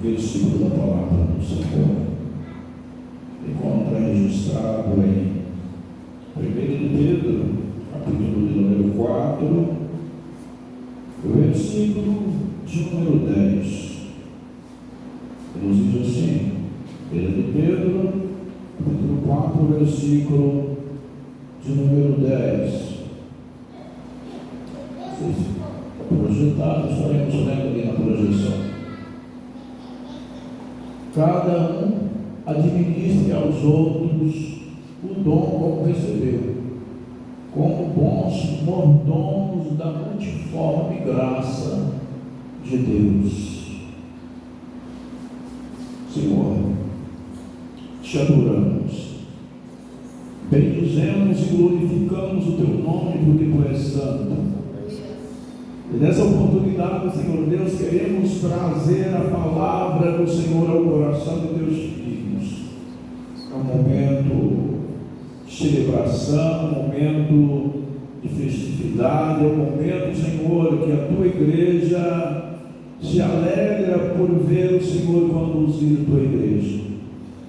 Versículo da palavra do Senhor encontra registrado em 1 Pedro, capítulo de número 4, versículo de número 10. Nos diz assim: 1 Pedro, capítulo 4, versículo de número 10. Projetado, estaremos lendo ali na projeção. Cada um administre aos outros o dom como recebeu, como bons mordomos da multiforme graça de Deus. Senhor, te adoramos, bendizemos e glorificamos o teu nome, porque tu és santo. E nessa oportunidade, Senhor Deus, queremos trazer a palavra do Senhor ao coração de teus filhos. É um momento de celebração, um momento de festividade, é um momento, Senhor, que a tua igreja se alegra por ver o Senhor conduzir a tua igreja.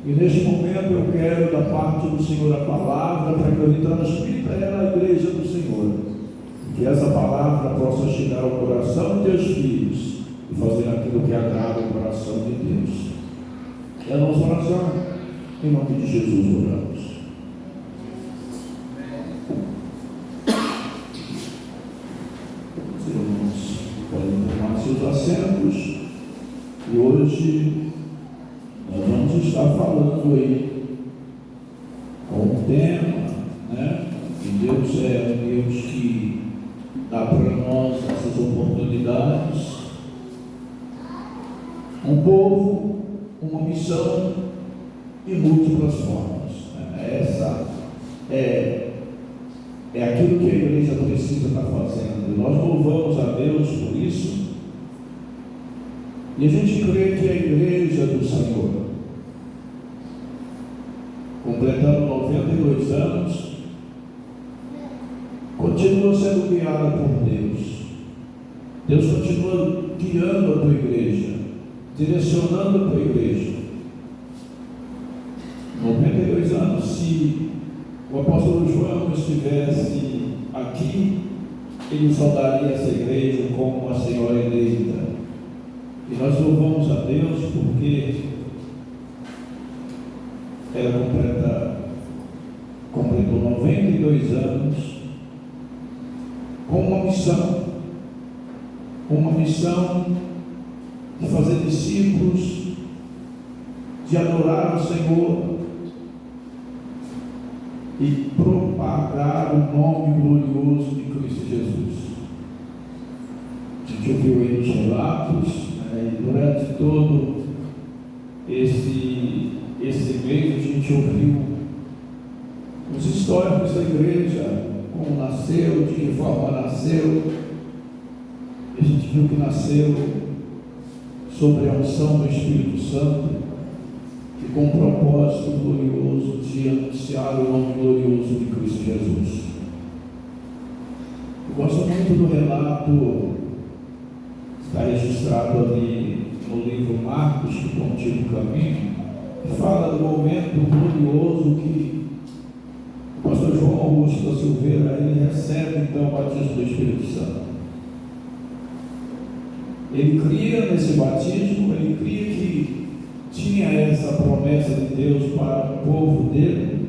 E neste momento eu quero, da parte do Senhor, a palavra para que eu lhe transmita ela à igreja do Senhor. Que essa palavra possa chegar ao coração de teus filhos e fazer aquilo que agrada o coração de Deus. É a nossa oração, em nome de Jesus oramos. Os irmãos podem tomar seus assentos e hoje nós vamos estar falando aí com um tema, né? Que Deus é um Deus que dá para nós essas oportunidades, um povo, uma missão e múltiplas formas. Essa é aquilo que a igreja precisa estar fazendo. Nós louvamos a Deus por isso, e a gente crê que a igreja do Senhor, completando 92 anos, continua sendo guiada por Deus. Deus continua guiando a tua igreja, direcionando a tua igreja. 92 anos, se o apóstolo João estivesse aqui, ele saudaria essa igreja como uma senhora eleita. E nós louvamos a Deus porque ela completou 92 anos com uma missão de fazer discípulos, de adorar o Senhor e propagar o nome glorioso de Cristo Jesus. A gente ouviu aí os relatos, e durante todo esse mês a gente ouviu os históricos da igreja, como nasceu, de que forma nasceu. A gente viu que nasceu sob a unção do Espírito Santo e com um propósito glorioso de anunciar o nome glorioso de Cristo Jesus. Eu gosto muito do relato que está registrado ali no livro Marcos, que contigo o caminho, que fala do momento glorioso que o pastor João Augusto da Silveira ele recebe então o batismo do Espírito Santo. Ele cria nesse batismo, ele cria que tinha essa promessa de Deus para o povo dele,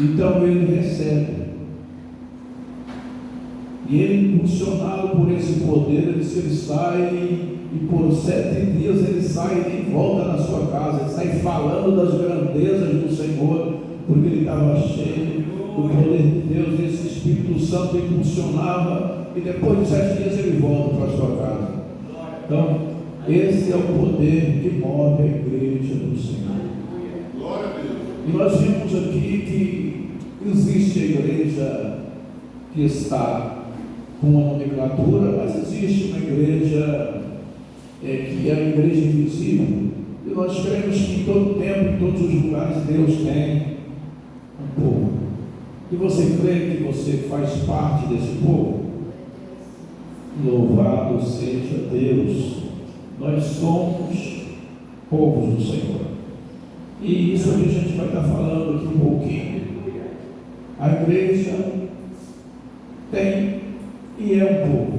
então ele recebe. E ele, impulsionado por esse poder, ele sai e por 7 dias ele sai e volta na sua casa, ele sai falando das grandezas do Senhor, porque ele estava cheio do poder de Deus, e esse Espírito Santo impulsionava, e depois de 7 dias ele volta para a sua casa. Então, esse é o poder que move a igreja do Senhor. E nós vimos aqui que existe a igreja que está com uma nomenclatura, mas existe uma igreja que é a igreja invisível. E nós cremos que em todo tempo, em todos os lugares, Deus tem um povo. E você crê que você faz parte desse povo? Louvado seja Deus. nós somos povos do Senhor. E isso que a gente vai estar falando aqui um pouquinho. A igreja tem e é um povo.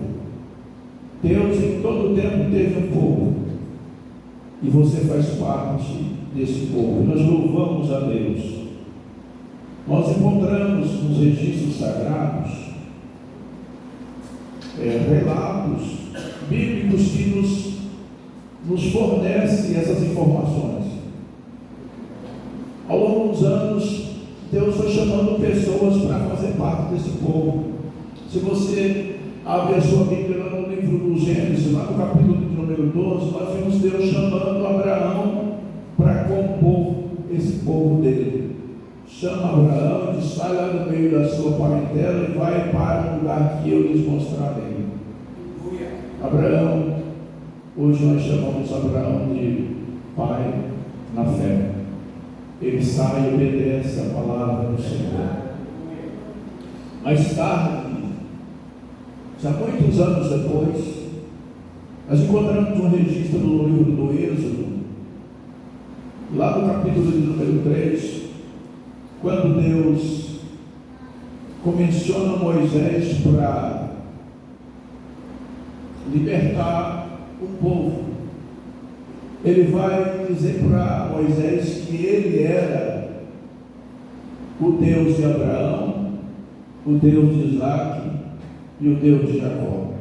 Deus em todo o tempo teve um povo. E você faz parte desse povo. Nós louvamos a Deus. Nós encontramos nos registros sagrados relatos bíblicos que nos fornecem essas informações. Ao longo dos anos, Deus foi chamando pessoas para fazer parte desse povo. Se você abre a sua Bíblia lá no livro do Gênesis, lá no capítulo de número 12, nós vemos Deus chamando Abraão para compor esse povo dele. Chama Abraão e diz: sai lá do meio da sua parentela e vai para o lugar que eu lhes mostrarei. Abraão, hoje nós chamamos Abraão de pai na fé. Ele sai e obedece a palavra do Senhor. Mais tarde, já muitos anos depois, nós encontramos um registro no livro do Êxodo, lá no capítulo de número 3, quando Deus comissiona Moisés para libertar o povo. Ele vai dizer para Moisés que ele era o Deus de Abraão, o Deus de Isaac e o Deus de Jacó.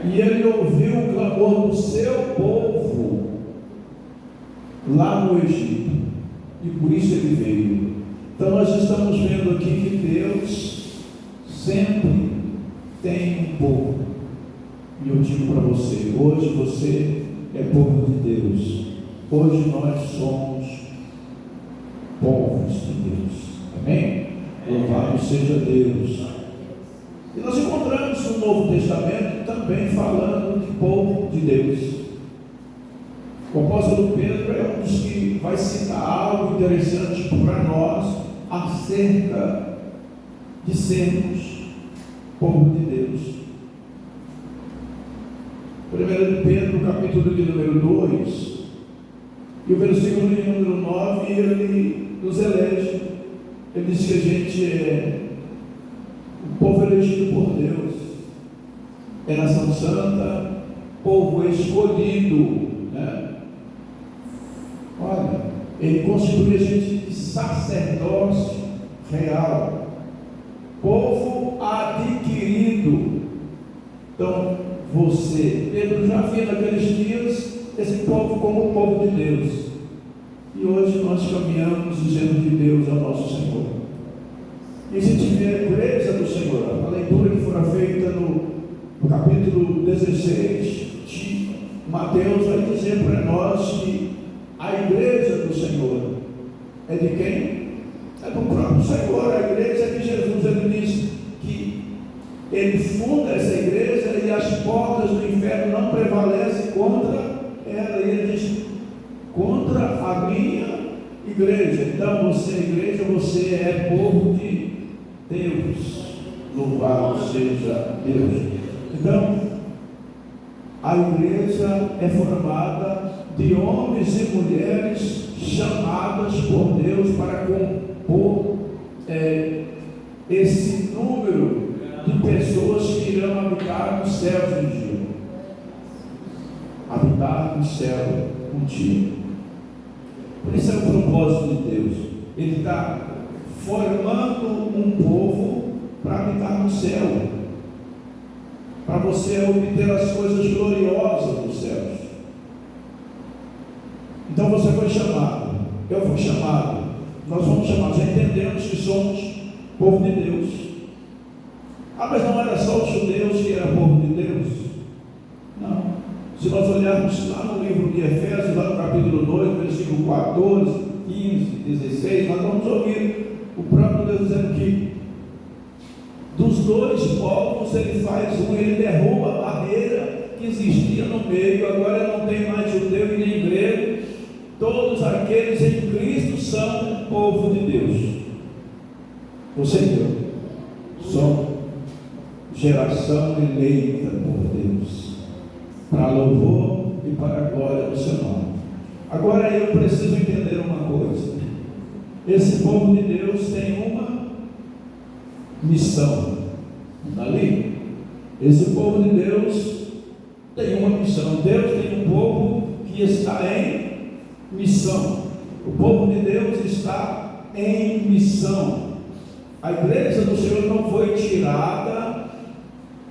E ele ouviu o clamor do seu povo lá no Egito, e por isso ele veio. Então nós estamos vendo aqui que Deus sempre tem um povo. E eu digo para você, hoje você é povo de Deus. Hoje nós somos povos de Deus. Amém? Louvado seja Deus. E nós encontramos no Novo Testamento também falando de povo de Deus. O apóstolo Pedro é um dos que vai citar algo interessante para nós acerca de sermos povo de Deus. 1 de Pedro, capítulo de número 2, e o versículo de número 9, ele nos elege. Ele diz que a gente é um povo elegido por Deus, é nação santa, povo escolhido, né? Olha, ele constitui a gente de sacerdócio real, povo adquirido. Então, Pedro já via naqueles dias esse povo como o povo de Deus. E hoje nós caminhamos dizendo que Deus é o nosso Senhor. E se tiver a igreja do Senhor, a leitura que fora feita no capítulo 16 de Mateus vai dizer para nós que a igreja do Senhor é de quem? É do próprio Senhor. A igreja é de Jesus. Ele diz que ele funda essa igreja e as portas do inferno não prevalecem contra ela. E ele diz: contra a minha igreja. Então você, igreja, você é povo de Deus. Louvado seja Deus. Então, a igreja é formada de homens e mulheres chamadas por Deus para compor esse número de pessoas que irão habitar nos céus um dia. Habitar no céu um dia. Por isso é o propósito de Deus. Ele está formando um povo para habitar no céu, para você obter as coisas gloriosas dos céus. Então você foi chamado, eu fui chamado, nós fomos chamados, já entendemos que somos povo de Deus. Mas não era só os judeus que eram povo de Deus? Não. Se nós olharmos lá no livro de Efésios, lá no capítulo 2, versículo 14, 15, 16, nós vamos ouvir o próprio Deus dizendo que dos dois povos ele faz um, ele derruba a barreira que existia no meio. Agora não tem mais judeu e nem grego, todos aqueles em Cristo são povo de Deus. Você e eu somos geração eleita por Deus, para louvor e para a glória do seu nome. Agora eu preciso entender uma coisa: esse povo de Deus tem uma missão. Ali, esse povo de Deus tem uma missão. Deus tem um povo que está em missão. O povo de Deus está em missão. A igreja do Senhor não foi tirada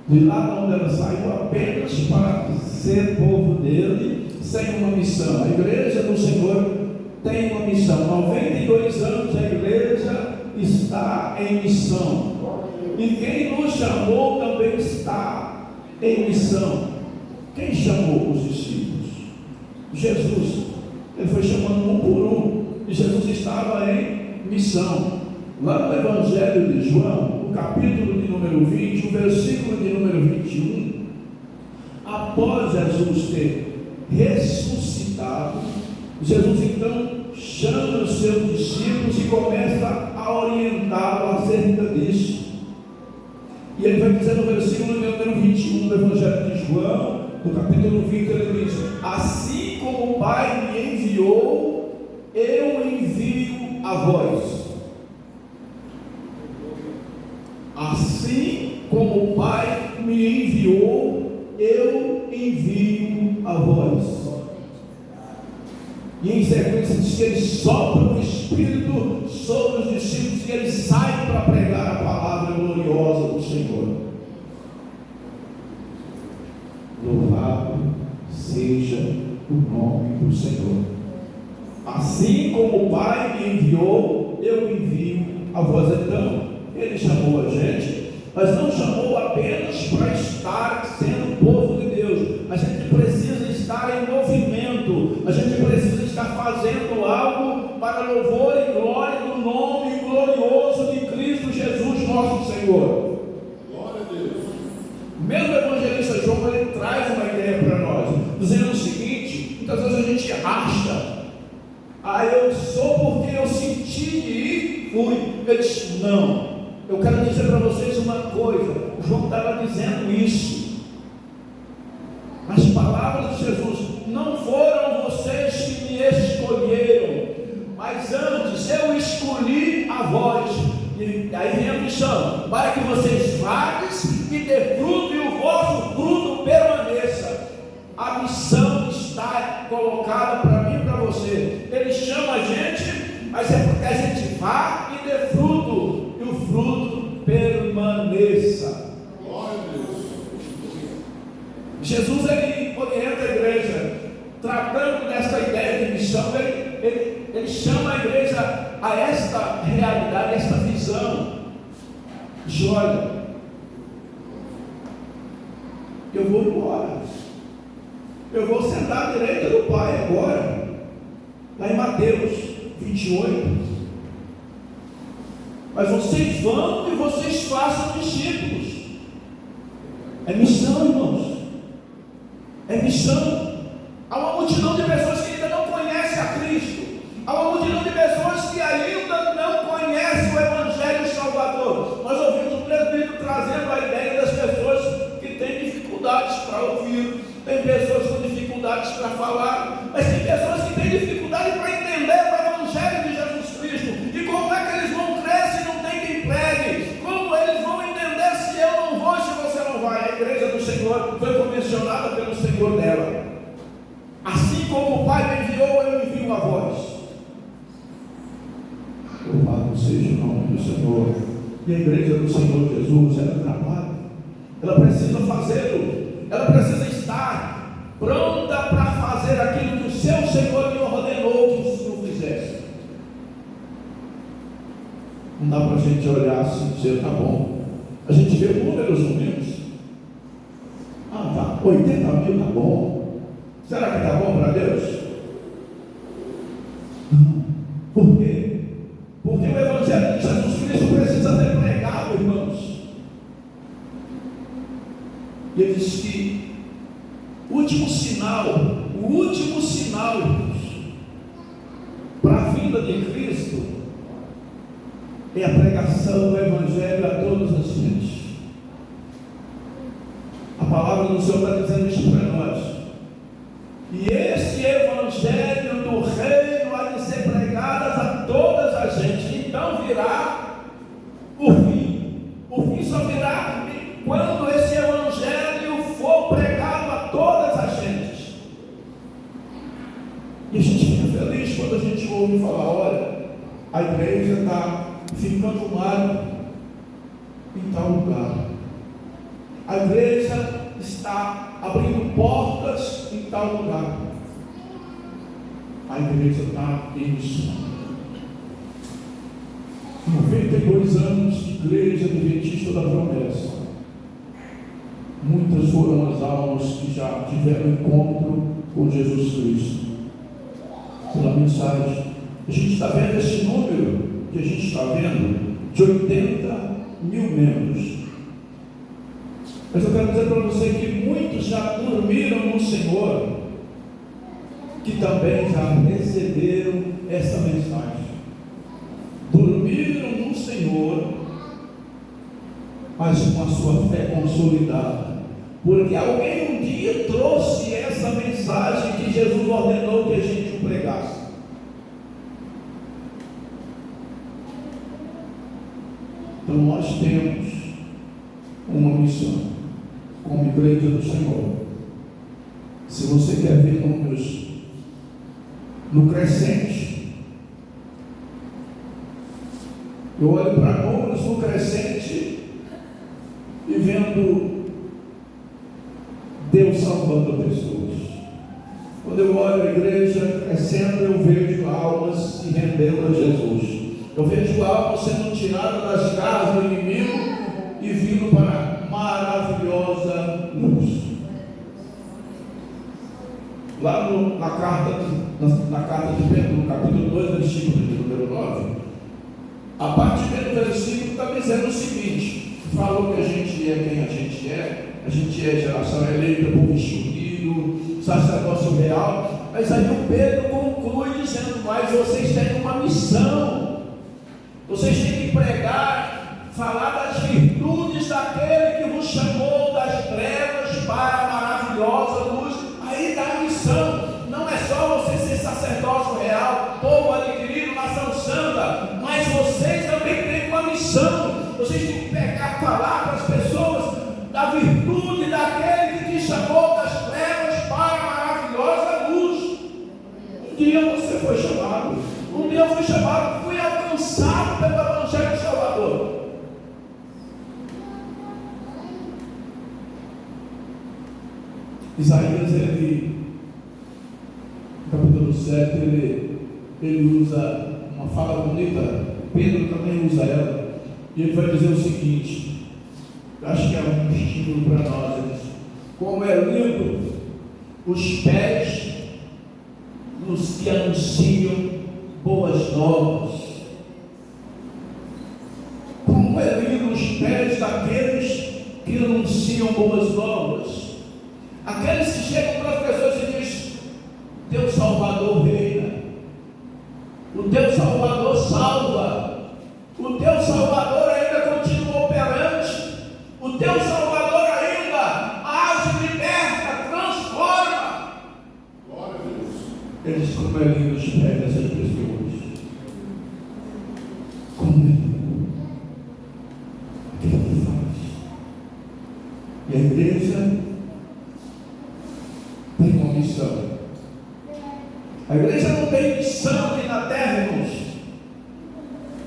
de lá onde ela saiu apenas para ser povo dele, sem uma missão. A igreja do Senhor tem uma missão. 92 anos a igreja está em missão. E quem nos chamou também está em missão. Quem chamou os discípulos? Jesus. Ele foi chamando um por um. E Jesus estava em missão. Lá no Evangelho de João, no capítulo de número 20, o versículo de número 21, após Jesus ter ressuscitado, Jesus então chama os seus discípulos e começa a orientá-los acerca disso. E ele vai dizer no versículo de número 21 do Evangelho de João, no capítulo 20, ele diz: assim como o Pai me enviou, eu envio a vós. Assim como o Pai me enviou, eu envio a vós. E em sequência diz que ele sopra o Espírito sobre os discípulos e eles saem para pregar a palavra gloriosa do Senhor. Louvado seja o nome do Senhor. Assim como o Pai me enviou, eu envio a vós. Então, ele chamou a gente, mas não chamou apenas para estar sendo povo de Deus. A gente precisa estar em movimento, a gente precisa estar fazendo algo para louvor e glória do nome glorioso de Cristo Jesus, nosso Senhor. Glória a Deus. O mesmo evangelista João, ele traz uma ideia para nós, dizendo o seguinte: muitas vezes a gente acha, eu sou porque eu senti de ir, fui. Ele disse: não. Eu quero dizer para vocês uma coisa. O João estava dizendo isso. As palavras de Jesus: não foram vocês que me escolheram, mas antes eu escolhi a vós. E aí vem a missão: para que vocês vades e dê fruto e o vosso fruto permaneça. A missão está colocada para mim e para você. Ele chama a gente, mas é porque a gente vá e dê fruto, e o fruto permaneça. Glória a Deus. Jesus, ele orienta a igreja, tratando dessa ideia de missão. Ele chama a igreja a esta realidade, a esta visão. Diz: olha, eu vou embora, eu vou sentar à direita do Pai agora, lá em Mateus 28. Mas vocês vão e vocês façam discípulos. É missão, irmãos. É missão. Há uma multidão de pessoas que ainda não conhecem a Cristo. Há uma multidão de pessoas que ainda não conhecem o Evangelho Salvador. Nós ouvimos o presbítero trazendo a ideia das pessoas que têm dificuldades para ouvir, tem pessoas com dificuldades para falar, mas tem pessoas que têm dificuldade para entender o Evangelho de Jesus Cristo. E como é que eles vão crer se não tem quem pregue? Como eles vão entender se eu não vou e se você não vai? A igreja do Senhor foi comissionada pelo Senhor dela. Assim como o Pai me enviou, eu envio a vós. Louvado seja o nome do Senhor. E a igreja do Senhor Jesus, ela trabalha, ela precisa fazê-lo, ela precisa estar pronta para fazer aquilo que o seu Senhor lhe ordenou que o Senhor fizesse. Não dá para a gente olhar assim e dizer: tá bom. A gente vê números menos. Tá, 80 mil tá bom. Será que tá bom para Deus? Não. Por quê? Porque o Evangelho de Jesus Cristo precisa ser pregado, irmãos. E ele diz que o último sinal, irmãos, para a vinda de Cristo é a pregação do Evangelho a todas as gentes. A palavra do Senhor está dizendo isso para nós. E E a gente fica feliz quando a gente ouve falar: olha, a igreja está ficando lá em tal lugar, a igreja está abrindo portas em tal lugar, a igreja está em missão. 92 anos de igreja adventista da promessa. Muitas foram as almas que já tiveram encontro com Jesus Cristo pela mensagem. A gente está vendo esse número que a gente está vendo de 80 mil membros. Mas eu quero dizer para você que muitos já dormiram no Senhor, que também já receberam essa mensagem. Dormiram no Senhor, mas com a sua fé consolidada, porque alguém um dia trouxe essa mensagem que Jesus ordenou que a gente pregasse. Então nós temos uma missão como igreja do Senhor. Se você quer ver números no crescente, eu olho para números no crescente e vendo Deus salvando pessoas. Quando eu olho a igreja crescendo, eu vejo almas se rendendo a Jesus. Eu vejo almas sendo tiradas das garras do inimigo e vindo para a maravilhosa luz. Lá na carta de Pedro, no capítulo 2, versículo de número 9, a parte B do versículo está dizendo o seguinte: falou que a gente é quem a gente é geração eleita, povo escolhido, sacerdócio real. Mas aí o Pedro conclui dizendo: mas vocês têm uma missão, vocês têm que pregar, falar das virtudes daquele que vos chamou das trevas para a maravilhosa luz. Aí está a missão. Não é só você ser sacerdócio real, povo adquirido, nação santa, mas vocês também têm uma missão. Vocês têm que pegar, falar para as pessoas da virtude daquele que te chamou das trevas para a maravilhosa luz. Um dia você foi chamado, um dia eu fui chamado, fui alcançado pelo Evangelho Salvador. Isaías, capítulo 7, ele usa uma fala bonita. Pedro também usa ela, e ele vai dizer o seguinte, eu acho que é um estímulo para nós: ele diz: como é lindo os pés dos que anunciam boas novas. Como é lindo os pés daqueles que anunciam boas novas. Aqueles que chegam para as pessoas e dizem: teu Salvador reina, o teu Salvador salva, o teu Salvador ainda continua operante, o teu Salvador ainda age, liberta, transforma. Glória a Deus. Ele diz: como é lindo os pés dessas pessoas, como é lindo aquilo que faz. E a igreja tem uma missão. A igreja não tem missão aqui na terra, irmãos,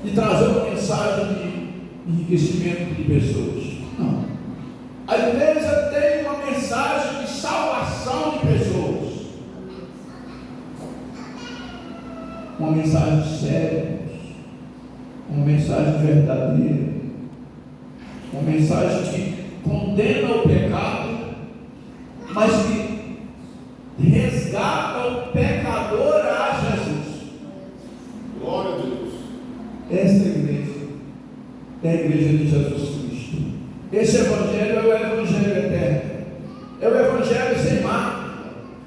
de trazer uma mensagem de enriquecimento de pessoas. Não. A igreja tem uma mensagem de salvação de pessoas. Uma mensagem séria, uma mensagem verdadeira, uma mensagem que condena o pecado, mas que resgata o pecador a Jesus. Glória a Deus. Essa igreja é a igreja de Jesus Cristo. Esse evangelho é o evangelho eterno, é o evangelho sem marca,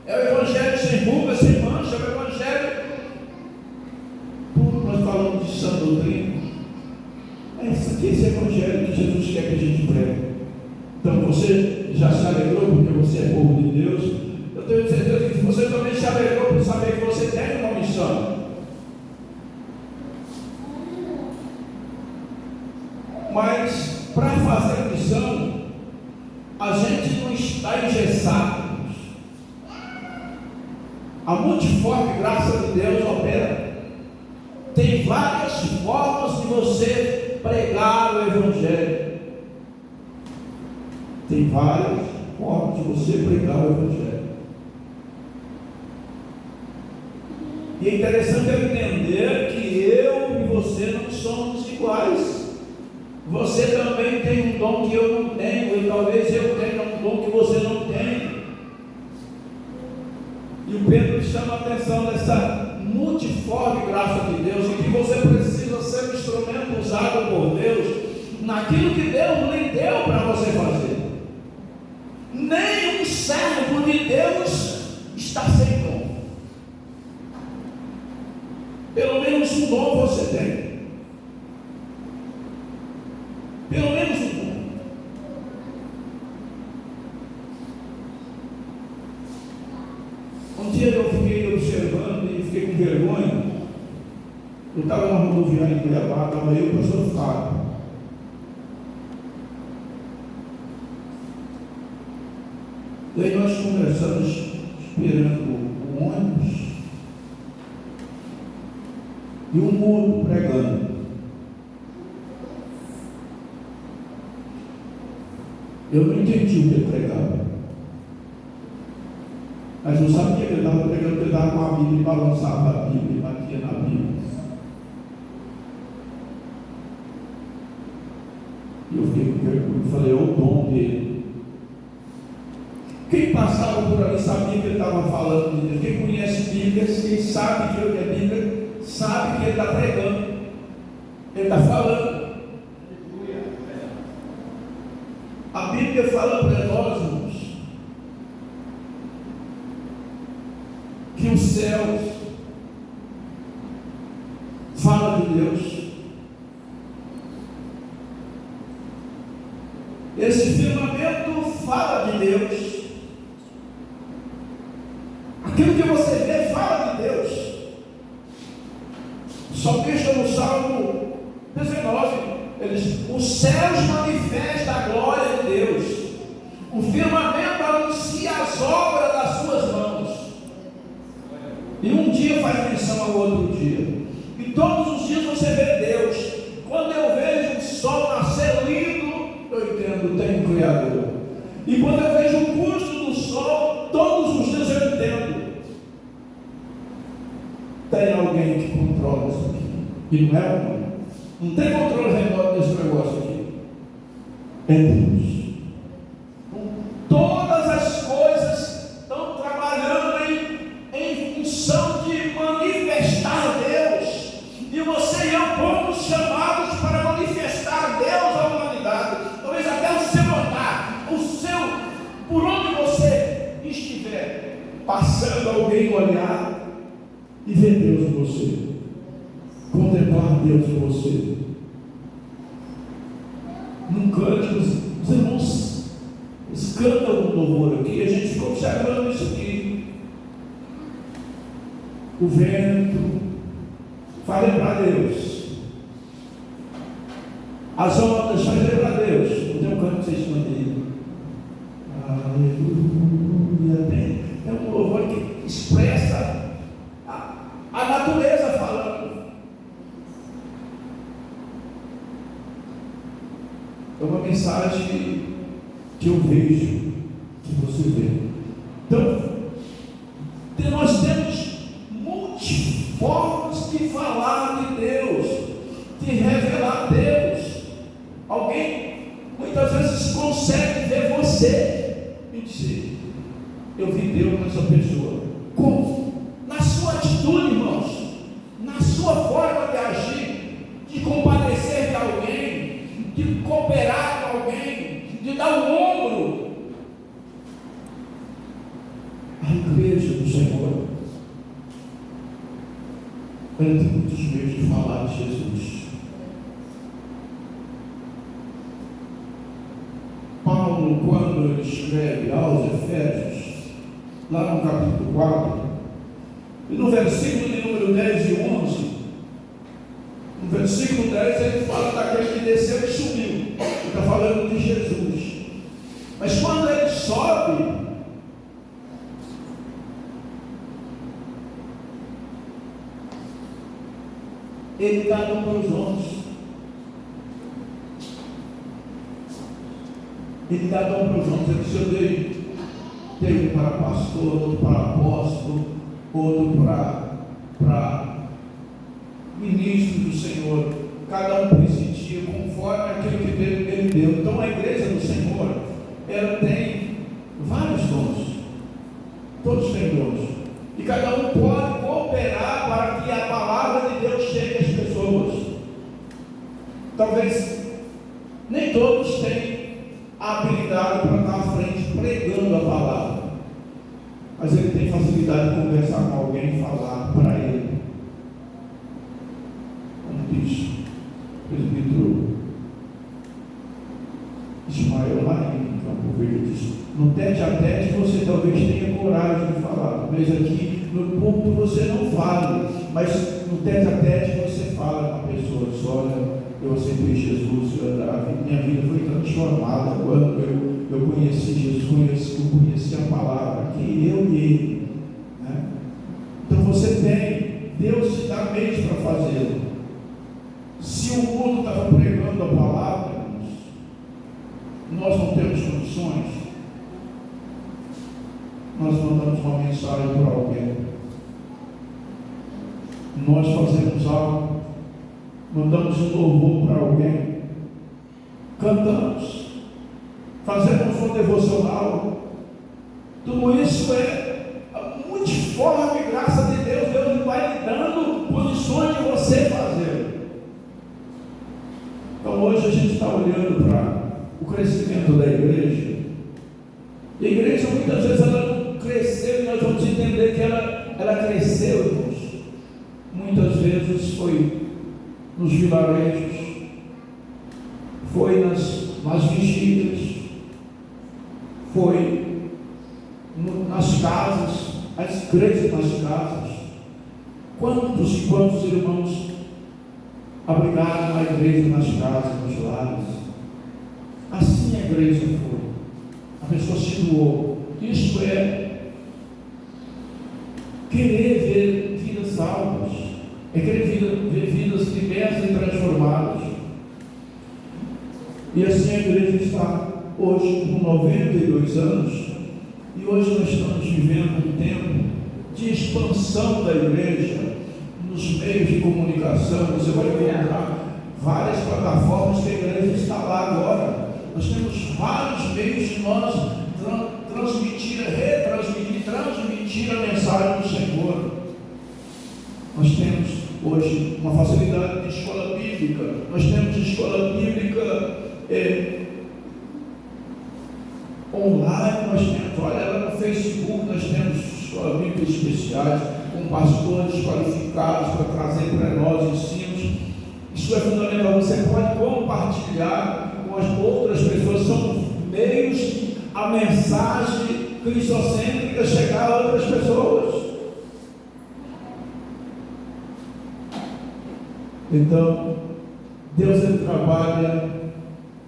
é o evangelho sem ruga, sem mancha, é o evangelho puro. Nós falamos de sã doutrina. Esse evangelho que Jesus quer que a gente pregue. Então você já se alegrou porque você é povo de Deus. Eu tenho certeza que você também se alegrou por saber que você tem uma missão. Mas para fazer a missão, a gente não está engessado. A multiforme graça de Deus opera. Tem várias formas de você pregar o Evangelho. Tem várias formas de você pregar o Evangelho. E é interessante entender que eu e você não somos iguais. Você também tem um dom que eu não tenho, e talvez eu tenha um dom que você não tem. E o Pedro chama a atenção dessa multiforme graça de Deus, e que você precisa ser um instrumento usado por Deus naquilo que Deus lhe deu para você fazer. Nenhum servo de Deus está sem dom. Pelo menos um dom você tem. Pelo menos um dom. Um dia eu fiquei observando e fiquei com vergonha. Eu estava na rodoviária em Cuiabá, estava eu e o pastor Fábio. Daí nós conversamos, esperando o ônibus, e um mudo pregando. Eu não entendi o que ele pregava, mas eu sabia que ele estava pregando, porque ele estava com a Bíblia e balançava a Bíblia e batia na Bíblia. E eu fiquei com vergonha, falei, é o dom dele. Quem passava por ali sabia que ele estava falando de Deus. Quem conhece Bíblia, quem sabe que é Bíblia, sabe que ele está pregando, ele está falando. A Bíblia fala para nós, irmãos, que os céus falam de Deus. Esse firmamento fala de Deus. Aquilo que você vê fala de Deus. O salmista no Salmo 19, ele diz: os céus manifestam a glória de Deus, o firmamento anuncia as obras das suas mãos. E um dia faz menção ao outro dia, e todos os dias você vê Deus. Quando eu vejo o sol nascer lindo, eu entendo, tem um Criador. E quando eu vejo o curso do sol, todos os dias eu entendo, tem alguém que controla isso aqui. E não é humano. Não tem controle remoto desse negócio aqui. É Deus. Todas as coisas estão trabalhando em função de manifestar Deus. E você e eu fomos chamados para manifestar Deus à humanidade. Talvez até o seu andar, por onde você estiver, passando alguém olhar e ver Deus em você, contemplar Deus em você. Num cântico, os irmãos, eles cantam um louvor aqui, a gente fica observando isso aqui. O vento faz lembrar Deus, as ondas faz lembrar Deus. Não tem um canto que vocês cantam aí? Aleluia. É um louvor que expressa a natureza falando. É uma mensagem que eu vejo, que você vê. Então, nós temos multiformas de falar de Deus, de revelar Deus. Alguém muitas vezes consegue ver você e dizer: eu vi Deus nessa pessoa. Como? Na sua atitude, irmãos, na sua forma de agir, de compadecer de alguém, de cooperar com alguém, de dar o ombro. A igreja do Senhor, ela tem muitos meios de falar de Jesus. Paulo, quando ele escreve aos Efésios, lá no capítulo 4, e no versículo de número 10 e 11, no versículo 10 ele fala daquele que desceu e subiu. Ele está falando de Jesus. Mas quando ele sobe, Ele dá dom para os homens. Ele dá dom para os homens. Ele disse: eu dei um para pastor, outro para apóstolo, outro para ministro do Senhor. Cada um presidia conforme aquilo que ele deu. Então a igreja do Senhor, ela tem vários dons. Todos têm dons. E cada um pode cooperar para que a palavra de Deus chegue às pessoas. Talvez nem todos têm a habilidade para estar à frente pregando a palavra, mas ele tem facilidade de conversar com alguém e falar para ele. Como diz o presbítero Ismael Marinho, Campo Verde, diz: no tete a tete você talvez tenha coragem de falar, mas aqui no púlpito você não fala, mas no tete a tete você fala com a pessoa. Diz: olha, eu aceitei Jesus, minha vida foi transformada quando eu conheci Jesus, eu conheci a palavra, que eu e ele, né? Então você tem, Deus te dá meios para fazê-lo. Se o mundo estava pregando a palavra, nós não temos condições, nós mandamos uma mensagem para alguém, nós fazemos algo, mandamos um louvor para alguém, cantamos, fazemos um devocional. Tudo isso é multiforme, graça de Deus. Deus vai lhe dando condições de você fazer. Então hoje a gente está olhando para o crescimento da igreja. E a igreja muitas vezes ela cresceu, e nós vamos entender que ela cresceu, irmãos. Muitas vezes foi nos vilarejos, foi nas vigílias, foi nas casas, as igrejas nas casas. Quantos e quantos irmãos abrigaram a igreja nas casas, nos lares? Assim a igreja foi. A pessoa se doou. Isso é querer ver vidas salvas, é querer ver vidas libertas e transformadas. E assim a igreja está hoje com 92 anos, e hoje nós estamos vivendo um tempo de expansão da igreja nos meios de comunicação. Você vai encontrar várias plataformas que a igreja está lá agora. Nós temos vários meios de nós transmitir a mensagem do Senhor. Nós temos hoje uma facilidade de escola bíblica. Nós temos escola bíblica online, nós temos, olha lá no Facebook, nós temos escola bíblica especiais, com pastores qualificados para trazer para nós ensinos. Isso é fundamental. Você pode compartilhar com as outras pessoas. São meios de a mensagem cristocêntrica chegar a outras pessoas. Então, Deus ele trabalha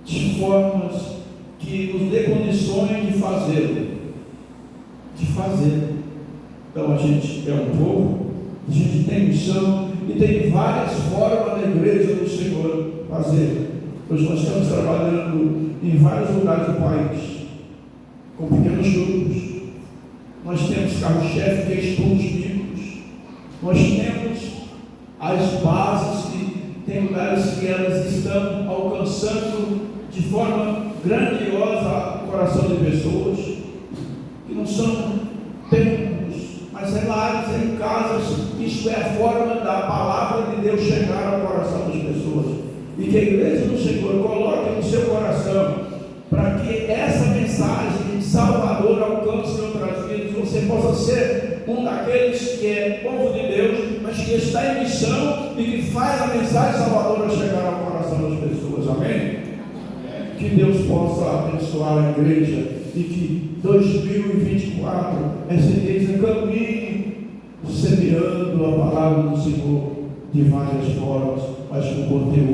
de formas que nos dê condições de fazê-lo. Então a gente é um povo, a gente tem missão e tem várias formas da igreja do Senhor fazer. Hoje nós estamos trabalhando em vários lugares do país, com pequenos grupos. Nós temos carro-chefe, que é estudos bíblicos. Nós temos as bases, que tem lugares que elas estão alcançando de forma grandiosa o coração de pessoas, que não são templos, mas é lares, em casas. Isso é a forma da palavra de Deus chegar ao coração das pessoas, e que a igreja do Senhor coloque no seu coração, para que essa mensagem de Salvador alcance outras vidas. Você possa ser um daqueles que é povo de Deus, mas que está em missão e que faz a mensagem salvadora chegar ao coração das pessoas. Amém? Que Deus possa abençoar a igreja, e que 2024 essa igreja caminhe semeando a palavra do Senhor de várias formas, mas com conteúdo